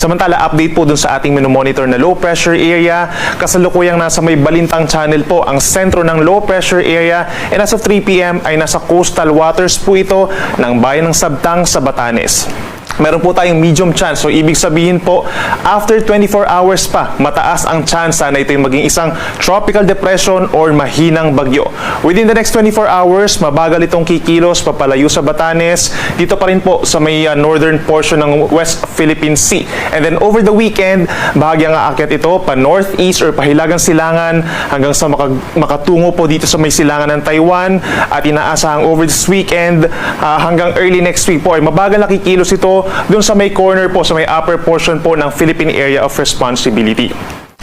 Samantala, update po dun sa ating minomonitor na low pressure area. Kasalukuyang nasa may Balintang Channel po ang sentro ng low pressure area, and as of 3 p.m. ay nasa coastal waters po ito ng bayan ng Sabtang sa Batanes. Meron po tayong medium chance. So, ibig sabihin po, after 24 hours pa, mataas ang chance na ito yung maging isang tropical depression or mahinang bagyo. Within the next 24 hours, mabagal itong kikilos papalayo sa Batanes. Dito pa rin po sa may northern portion ng West Philippine Sea. And then over the weekend, bahagyang aakyat ito pa northeast or pahilagang silangan hanggang sa makatungo po dito sa may silangan ng Taiwan. At inaasahang over this weekend hanggang early next week po ay mabagal na kikilos ito doon sa may corner po, sa may upper portion po ng Philippine Area of Responsibility.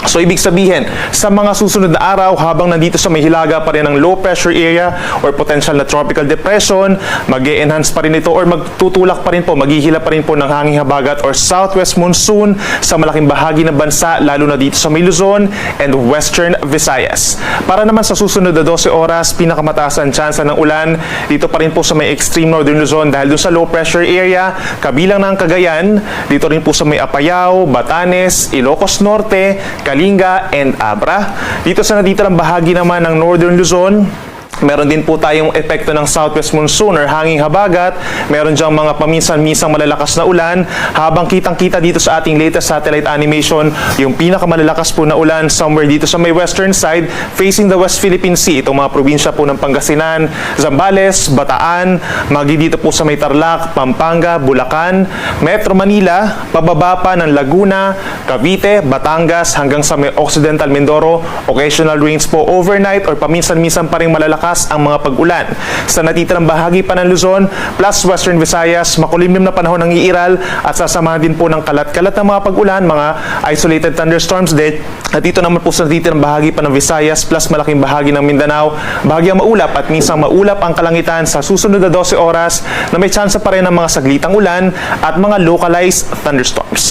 So, ibig sabihin, sa mga susunod na araw, habang nandito sa may hilaga pa rin ng low pressure area or potential na tropical depression, mag-e-enhance pa rin ito or magtutulak pa rin po, maghihila pa rin po ng hanging habagat or southwest monsoon sa malaking bahagi ng bansa, lalo na dito sa may Luzon and western Visayas. Para naman sa susunod na 12 oras, pinakamataas ang tsansa ng ulan dito pa rin po sa may extreme northern Luzon dahil doon sa low pressure area, kabilang ng Cagayan, dito rin po sa may Apayao, Batanes, Ilocos Norte, Kalinga, and Abra. Dito sa natitirang bahagi naman ng Northern Luzon, meron din po tayong epekto ng southwest monsoon or hanging habagat. Meron diyang mga paminsan-minsang malalakas na ulan. Habang kitang-kita dito sa ating latest satellite animation, yung pinakamalalakas po na ulan somewhere dito sa may western side facing the West Philippine Sea. Itong mga probinsya po ng Pangasinan, Zambales, Bataan, magi dito po sa may Tarlac, Pampanga, Bulacan, Metro Manila, pababa pa ng Laguna, Cavite, Batangas hanggang sa may Occidental Mindoro. Occasional rains po overnight or paminsan-minsan pa rin malalakas ang mga pag-ulan. Sa natitirang bahagi pa ng Luzon plus Western Visayas, makulimlim na panahon ng iiral at sasamahan din po ng kalat-kalat na mga pag-ulan, mga isolated thunderstorms din. At dito naman po sa natitirang bahagi pa ng Visayas plus malaking bahagi ng Mindanao, bahagyang maulap at minsang maulap ang kalangitan sa susunod na 12 oras na may tsansa pa rin ng mga saglitang ulan at mga localized thunderstorms.